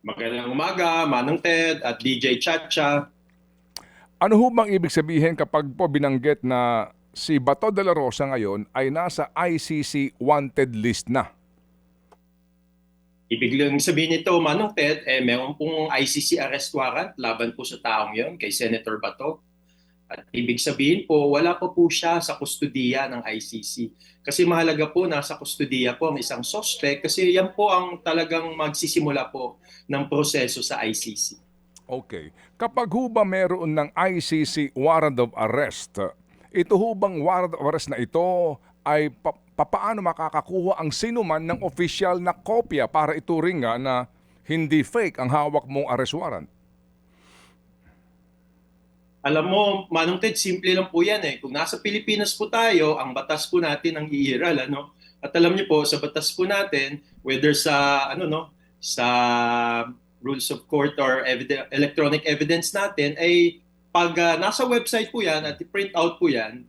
Magandang umaga, Manong Ted at DJ Chacha. Ano ho bang ibig sabihin kapag po binanggit na si Bato de la Rosa ngayon ay nasa ICC wanted list na? Ibig lang sabihin nito, Manong Ted, meron pong ICC arrest warrant laban po sa taong yon, kay Senator Bato. At ibig sabihin po, wala pa po siya sa kustudiya ng ICC. Kasi mahalaga po, nasa kustudiya po ang isang suspect kasi yan po ang talagang magsisimula po ng proseso sa ICC. Okay. Kapag ho ba meron ng ICC warrant of arrest, ito ho bang warrant of arrest na ito ay papaano makakakuha ang sinuman ng official na kopya para ituring nga na hindi fake ang hawak mong arrest warrant? Alam mo, Manong Ted, simple lang po yan eh. Kung nasa Pilipinas po tayo, ang batas po natin ang iiral, ano? At alam niyo po, sa batas po natin, whether sa sa rules of court or electronic evidence natin, ay pag nasa website po yan at i-print out po yan,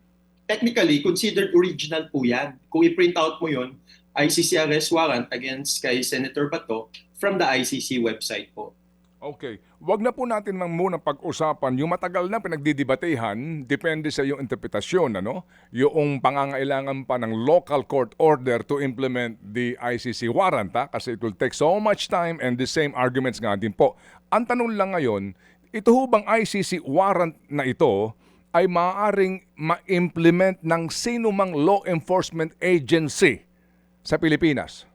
technically considered original po yan. Kung i-print out mo yun, ICC arrest warrant against kay Senator Bato from the ICC website po. Okay. Wag na po natin muna pag-usapan yung matagal na pinagdidebatehan, depende sa iyong interpretasyon, ano? Yung pangangailangan pa ng local court order to implement the ICC warrant, ha? Kasi it will take so much time and the same arguments nga din po. Ang tanong lang ngayon, ito ho bang ICC warrant na ito ay maaaring ma-implement ng sino mang law enforcement agency sa Pilipinas?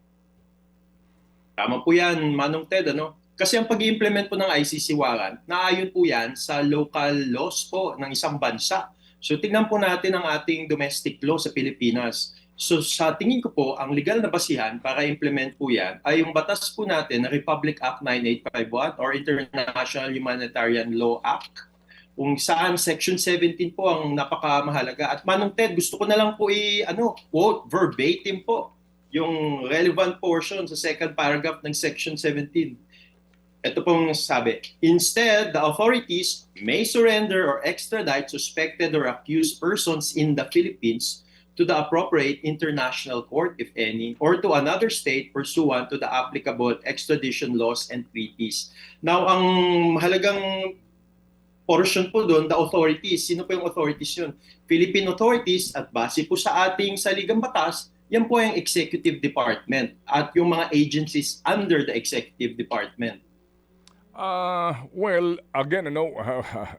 Tama po yan, Manong Ted, ano? Kasi ang pag-implement po ng ICC warrant, naayon po yan sa local laws po ng isang bansa. So tingnan po natin ang ating domestic law sa Pilipinas. So sa tingin ko po, ang legal na basihan para implement po yan ay yung batas po natin na Republic Act 9851 or International Humanitarian Law Act, kung saan Section 17 po ang napakamahalaga. At Manong Ted, gusto ko na lang po quote verbatim po yung relevant portion sa second paragraph ng Section 17. Ito pong sabi, instead, the authorities may surrender or extradite suspected or accused persons in the Philippines to the appropriate international court, if any, or to another state pursuant to the applicable extradition laws and treaties. Now, ang mahalagang portion po doon, the authorities. Sino po yung authorities yun? Philippine authorities at base po sa ating saligang batas, yan po yung executive department at yung mga agencies under the executive department. Well, again,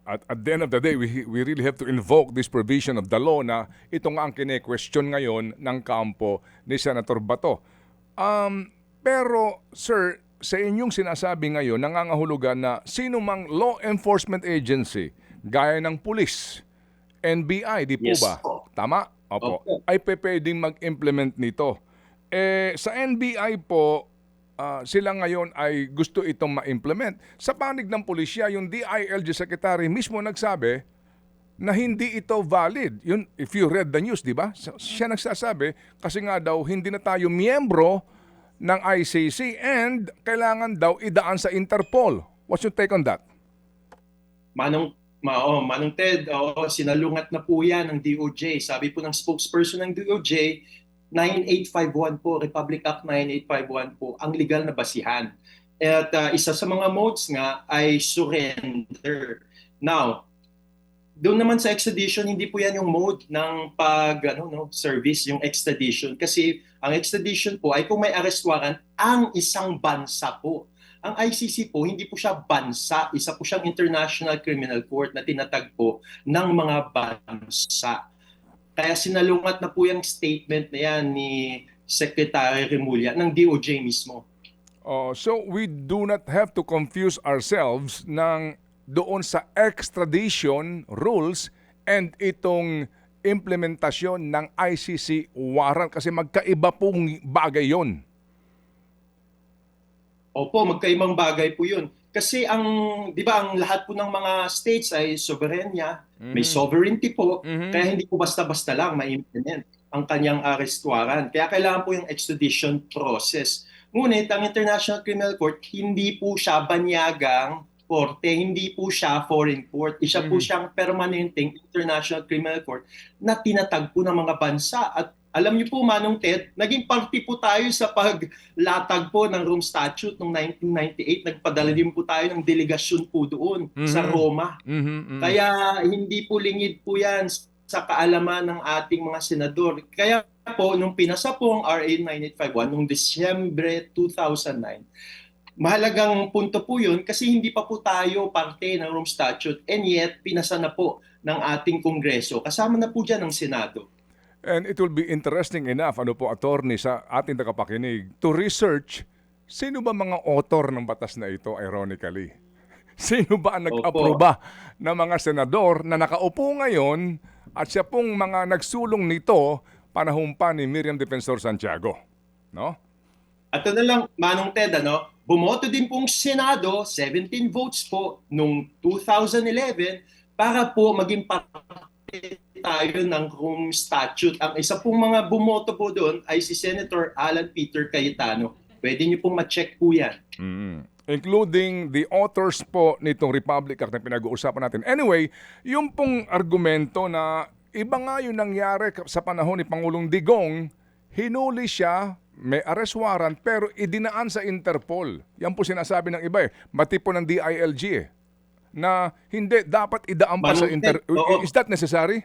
at the end of the day, we really have to invoke this provision of the law na ito nga ang kine-question ngayon ng kampo ni Senator Bato. Pero, sir, sa inyong sinasabi ngayon, nangangahulugan na sino mang law enforcement agency, gaya ng pulis, NBI, di po Yes ba? po. Tama? Opo. Opo. Ay pwedeng mag-implement nito. Sa NBI po, sila ngayon ay gusto itong ma-implement. Sa panig ng pulisya, yung DILG Secretary mismo nagsabi na hindi ito valid. Yun, if you read the news, di ba? Siya nagsasabi kasi nga daw hindi na tayo miyembro ng ICC and kailangan daw idaan sa Interpol. What's your take on that? Manong Ted, sinalungat na po yan ng DOJ. Sabi po ng spokesperson ng DOJ, 9851 po, Republic Act 9851 po, ang legal na basihan. At isa sa mga modes nga ay surrender. Now, doon naman sa extradition, hindi po yan yung mode ng service, yung extradition. Kasi ang extradition po ay kung may arrest warrant ang isang bansa po. Ang ICC po, hindi po siya bansa. Isa po siyang International Criminal Court na tinatagpo ng mga bansa. Kaya sinalungat na po yung statement na yan ni Secretary Remulla ng DOJ mismo. So we do not have to confuse ourselves ng doon sa extradition rules and itong implementasyon ng ICC warrant kasi magkaiba pong bagay yon. Opo, magkaibang bagay po yun. Kasi di ba, ang lahat po ng mga states ay soberenya, may sovereignty po, kaya hindi po basta-basta lang ma-implement ang kanyang arrest warrant. Kaya kailangan po yung extradition process. Ngunit ang International Criminal Court, hindi po siya banyagang korte, hindi po siya foreign court. Isa po siyang permanenteng International Criminal Court na tinatagpo ng mga bansa. At Alam niyo po, Manong Ted, naging party po tayo sa paglatag po ng Rome Statute noong 1998. Nagpadala din po tayo ng delegasyon po doon sa Mhm. Roma. Mhm, mm. Kaya hindi po lingid po yan sa kaalaman ng ating mga senador. Kaya po, nung pinasa po ang RA 9851 noong Disyembre 2009, mahalagang punto po yun kasi hindi pa po tayo parte ng Rome Statute and yet pinasa na po ng ating Kongreso. Kasama na po dyan ang Senado. And it will be interesting enough, ano po, attorney, sa ating tagapakinig, to research sino ba mga author ng batas na ito, ironically. Sino ba ang Opo. nag-aproba ng mga senador na nakaupo ngayon at siya pong mga nagsulong nito panahon pa ni Miriam Defensor Santiago? No? At na lang, Manong Ted, bumoto din pong Senado, 17 votes po, noong 2011 para po maging parte tayo ng Rome Statute. Ang isa pong mga bumoto po doon ay si Senator Alan Peter Cayetano. Pwede niyo pong ma-check po yan. Including the authors po nitong Republic Act na pinag-uusapan natin. Anyway, yung pong argumento na iba nga yung nangyari sa panahon ni Pangulong Digong, hinuli siya, may arrest warrant, pero idinaan sa Interpol. Yan po sinasabi ng iba mati po ng DILG na hindi, dapat idaan pa sa Manong Ted, Is that necessary?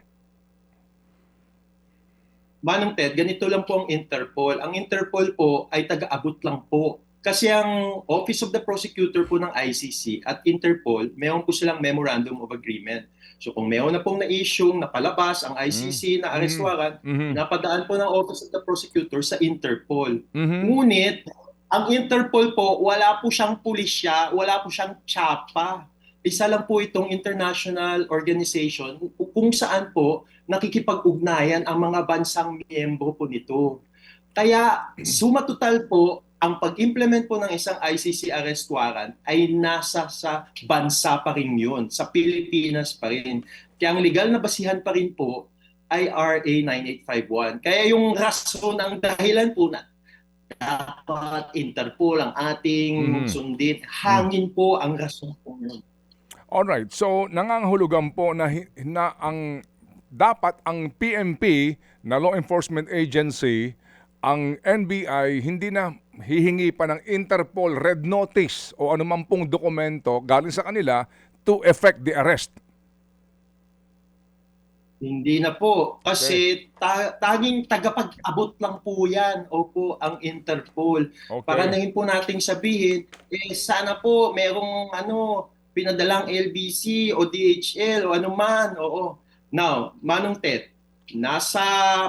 Manong Ted, ganito lang po ang Interpol. Ang Interpol po ay taga-abot lang po. Kasi ang Office of the Prosecutor po ng ICC at Interpol, mayroon po silang Memorandum of Agreement. So kung mayroon na pong na-issue, napalabas ang ICC na arrest warrant, napadaan po ng Office of the Prosecutor sa Interpol. Ngunit, ang Interpol po, wala po siyang pulisya, wala po siyang tsapa. Isa lang po itong international organization kung saan po nakikipag-ugnayan ang mga bansang miyembro po nito. Kaya sumatotal po, ang pag-implement po ng isang ICC arrest warrant ay nasa sa bansa pa rin yun, sa Pilipinas pa rin. Kaya ang legal na basihan pa rin po ay RA 9851. Kaya yung rason, ang dahilan po na dapat Interpol ang ating sundin, hangin po ang rason po yun. Alright, so nangangahulugan po na ang dapat ang PNP na law enforcement agency, ang NBI hindi na hihingi pa ng Interpol red notice o anumang pong dokumento galing sa kanila to effect the arrest. Hindi na po. Kasi taging tagapag-abot lang po yan. Opo, ang Interpol. Okay. Para na rin po nating sabihin, sana po merong pinadalang LBC o DHL o anuman. Oo. Now, Manong Ted, nasa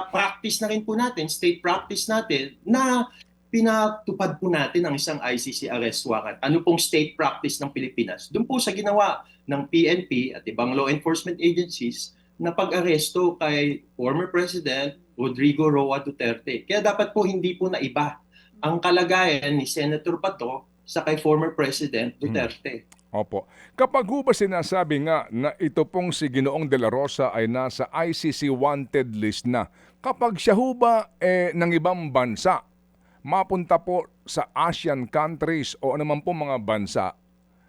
practice na rin po natin, state practice natin, na pinatupad po natin ang isang ICC arrest warrant. Ano pong state practice ng Pilipinas? Doon po sa ginawa ng PNP at ibang law enforcement agencies na pag-aresto kay former President Rodrigo Roa Duterte. Kaya dapat po hindi po naiba ang kalagayan ni Senator Bato sa kay former President Duterte. Opo. Kapag ho ba sinasabi nga na ito pong si Ginoong De La Rosa ay nasa ICC wanted list na, kapag siya ho ba ng ibang bansa, mapunta po sa ASEAN countries o anuman po mga bansa,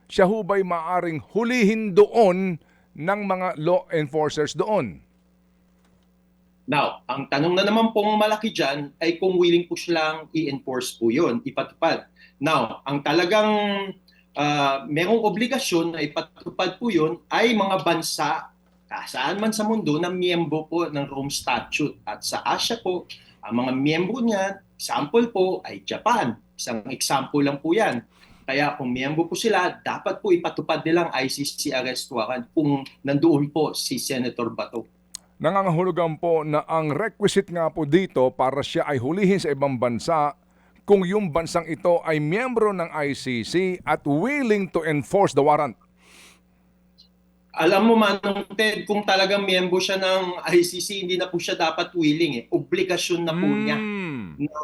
siya ho ba'y maaring hulihin doon ng mga law enforcers doon? Now, ang tanong na naman pong malaki dyan ay kung willing po silang i-enforce po yun, ipatupad. Now, ang talagang merong obligasyon na ipatupad po yun ay mga bansa saan man sa mundo na miyembro po ng Rome Statute. At sa Asia po, ang mga miyembro niyan, example po ay Japan. Isang example lang po yan. Kaya kung miyembro po sila, dapat po ipatupad nilang ICC arrest warrant kung nandoon po si Senator Bato. Nangangahulugan po na ang requisite nga po dito para siya ay hulihin sa ibang bansa kung yung bansang ito ay miyembro ng ICC at willing to enforce the warrant. Alam mo, Manong Ted, kung talagang miyembro siya ng ICC, hindi na po siya dapat willing. Obligasyon na po niya na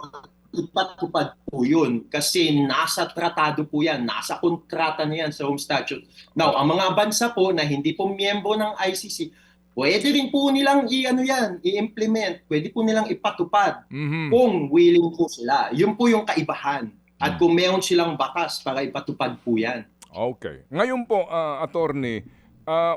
ipatupad po yun. Kasi nasa tratado po yan, nasa kontrata na yan sa Rome Statute. Now, ang mga bansa po na hindi po miyembro ng ICC, pwede rin po nilang i-implement, pwede po nilang ipatupad kung willing po sila. Yun po yung kaibahan. At kung meron silang batas para ipatupad po yan. Okay. Ngayon po, attorney,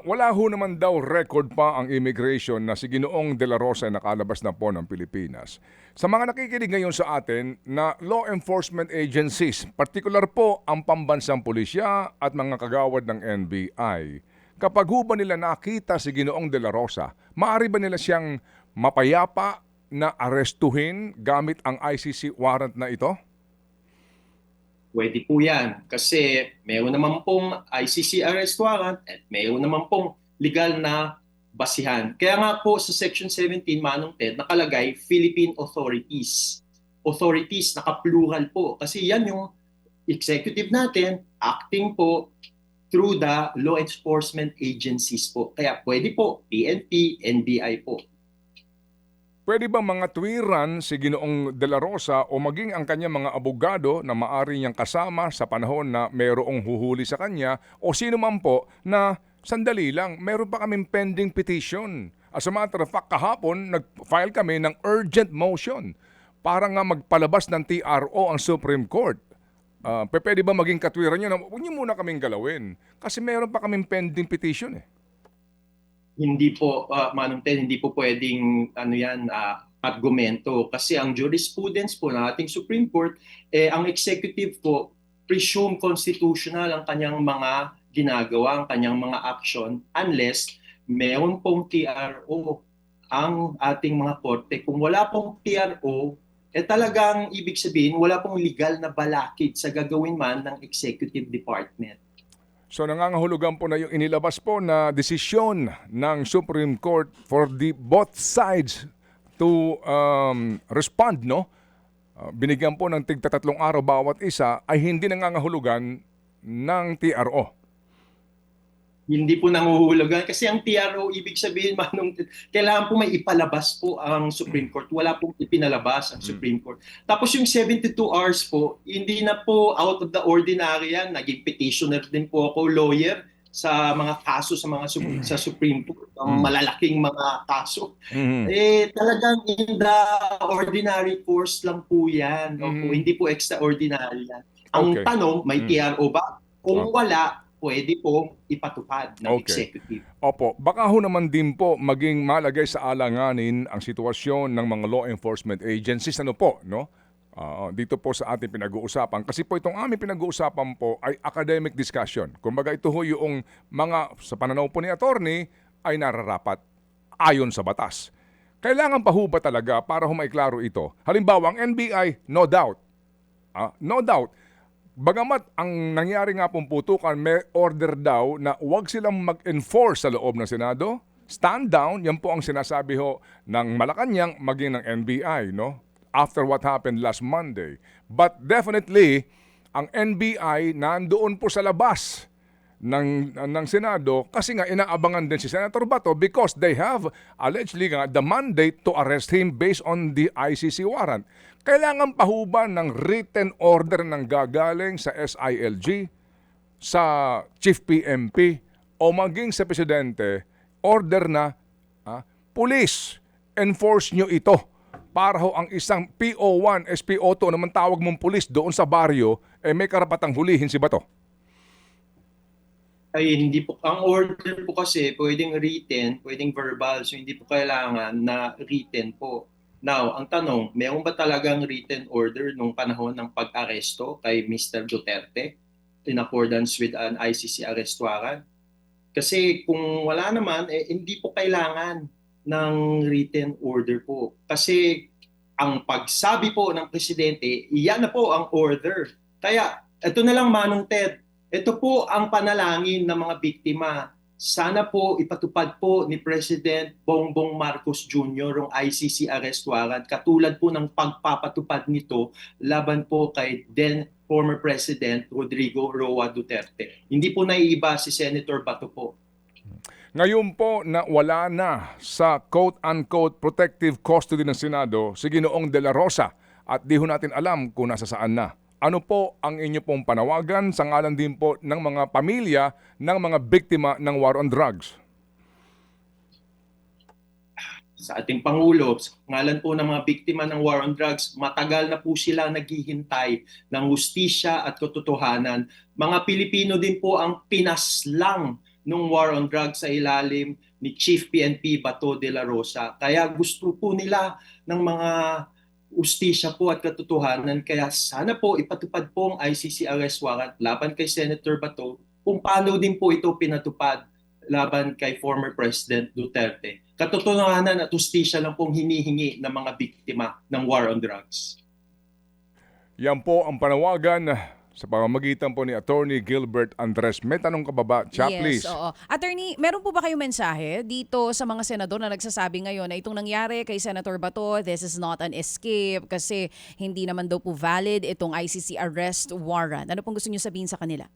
Wala ho naman daw record pa ang immigration na si Ginoong De La Rosa ay nakalabas na po ng Pilipinas. Sa mga nakikinig ngayon sa atin na law enforcement agencies, particular po ang pambansang pulisya at mga kagawad ng NBI, kapag ho ba nila nakita si Ginoong De La Rosa, maaari ba nila siyang mapayapa na arestuhin gamit ang ICC warrant na ito? Pwede po yan kasi mayroon naman pong ICC arrest warrant at mayroon naman pong legal na basihan. Kaya nga po sa Section 17, Manong Ted, nakalagay Philippine Authorities. Authorities, naka-plural po. Kasi yan yung executive natin, acting po through the law enforcement agencies po. Kaya pwede po, PNP, NBI po. Pwede ba mga tuwiran si Ginoong De La Rosa o maging ang kanyang mga abogado na maari niyang kasama sa panahon na mayroong huhuli sa kanya o sino man po na sandali lang, meron pa kaming pending petition. As a matter of fact, kahapon nag-file kami ng urgent motion para nga magpalabas ng TRO ang Supreme Court. Pwede ba maging katwiran niyo na huwag niyo muna kaming galawin kasi meron pa kaming pending petition eh. Hindi po, Manong Ted, hindi po pwedeng argumento. Kasi ang jurisprudence po ng ating Supreme Court, ang executive po, presume constitutional ang kanyang mga ginagawa, ang kanyang mga action, unless meron pong TRO ang ating mga korte. Kung wala pong TRO, talagang ibig sabihin, wala pong legal na balakid sa gagawin man ng executive department. So nangangahulugan po na yung inilabas po na desisyon ng Supreme Court for the both sides to respond, no? Binigyan po ng tig 3 araw bawat isa ay hindi nangangahulugan ng TRO. Hindi po nanguhulugan kasi ang TRO, ibig sabihin, Manong, kailangan po may ipalabas po ang Supreme Court. Wala pong ipinalabas ang Supreme Court. Tapos yung 72 hours po, hindi na po out of the ordinary yan. Naging petitioner din po ako, lawyer, sa mga kaso sa Supreme Court, ang malalaking mga kaso. Talagang in the ordinary course lang po yan. Hindi po extraordinary yan. Ang tanong, may TRO ba? Kung wala, pwede pong ipatupad ng executive. Opo, baka ho naman din po maging malagay sa alanganin ang sitwasyon ng mga law enforcement agencies. Ano po, no? Dito po sa ating pinag-uusapan. Kasi po itong aming pinag-uusapan po ay academic discussion. Kumbaga ito ho yung mga, sa pananaw po ni attorney, ay nararapat ayon sa batas. Kailangan pa ho ba talaga para ho maiklaro ito? Halimbawa, ang NBI, no doubt. No doubt. Bagamat ang nangyari nga pong putukan, may order daw na huwag silang mag-enforce sa loob ng Senado. Stand down, yan po ang sinasabi ho ng Malacanang maging ng NBI, no? After what happened last Monday. But definitely, ang NBI nandoon po sa labas ng Senado kasi nga inaabangan din si Senator Bato because they have allegedly nga the mandate to arrest him based on the ICC warrant. Kailangan pa ho ba ng written order ng gagaling sa SILG, sa Chief PMP, o maging sa Presidente, order na, Police, enforce nyo ito para ho ang isang PO1, SPO2 naman tawag mong pulis doon sa baryo, may karapatang hulihin si Bato? Ay, hindi po. Ang order po kasi pwedeng written, pwedeng verbal. So hindi po kailangan na written po. Now, ang tanong, mayroon ba talagang written order nung panahon ng pag-aresto kay Mr. Duterte in accordance with an ICC arrest warrant? Kasi kung wala naman, hindi po kailangan ng written order po. Kasi ang pagsabi po ng Presidente, iyan na po ang order. Kaya, ito na lang, Manong Ted, ito po ang panalangin ng mga biktima. Sana po ipatupad po ni President Bongbong Marcos Jr. ang ICC arrest warrant katulad po ng pagpapatupad nito laban po kay then former President Rodrigo Roa Duterte. Hindi po naiiba si Senator Bato po. Ngayon po na wala na sa quote-unquote protective custody ng Senado si Ginoong De La Rosa at di ho natin alam kung nasa saan na. Ano po ang inyo pong panawagan sa ngalan din po ng mga pamilya ng mga biktima ng war on drugs? Sa ating Pangulo, sa ngalan po ng mga biktima ng war on drugs, matagal na po sila naghihintay ng hustisya at katotohanan. Mga Pilipino din po ang pinaslang nung war on drugs sa ilalim ni Chief PNP Bato de la Rosa. Kaya gusto po nila ng mga ustisya po at katotohanan. Kaya sana po ipatupad po ang ICC arrest warrant laban kay Senator Bato kung paano din po ito pinatupad laban kay former President Duterte. Katotohanan at ustisya lang pong hinihingi ng mga biktima ng war on drugs. Yan po ang panawagan sa pamamagitan po ni Attorney Gilbert Andres. May tanong ka ba ba? Chat, please. Yes, oo. Attorney, meron po ba kayong mensahe dito sa mga senador na nagsasabi ngayon na itong nangyari kay Senator Bato, this is not an escape kasi hindi naman daw po valid itong ICC arrest warrant. Ano pong gusto niyo sabihin sa kanila?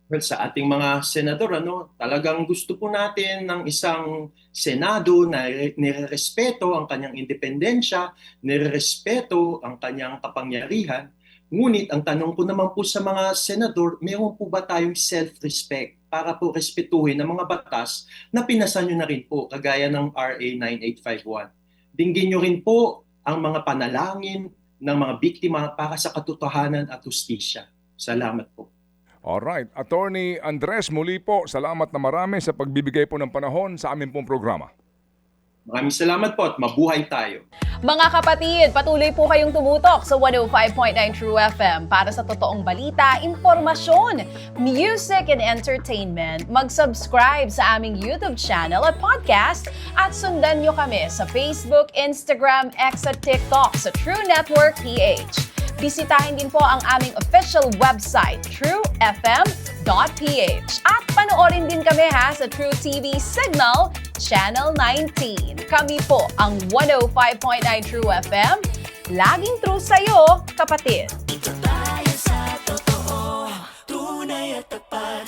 Well, sa ating mga senador, talagang gusto po natin ng isang Senado na nirerespeto ang kanyang independensya, nirerespeto ang kanyang kapangyarihan. Ngunit ang tanong ko naman po sa mga senador, mayroon po ba tayong self-respect para po respetuhin ang mga batas na pinasa nyo na rin po, kagaya ng RA 9851. Dinggin nyo rin po ang mga panalangin ng mga biktima para sa katotohanan at hustisya. Salamat po. Alright. Attorney Andres, muli po, salamat na marami sa pagbibigay po ng panahon sa aming pong programa. Maraming salamat po at mabuhay tayo. Mga kapatid, patuloy po kayong tumutok sa 105.9 True FM para sa totoong balita, impormasyon, music and entertainment. Mag-subscribe sa aming YouTube channel at podcast at sundan nyo kami sa Facebook, Instagram, X at TikTok sa True Network PH. Bisitahin din po ang aming official website, truefm.ph. At panoorin din kami sa True TV Signal, Channel 19. Kami po ang 105.9 True FM. Laging true sa'yo, kapatid.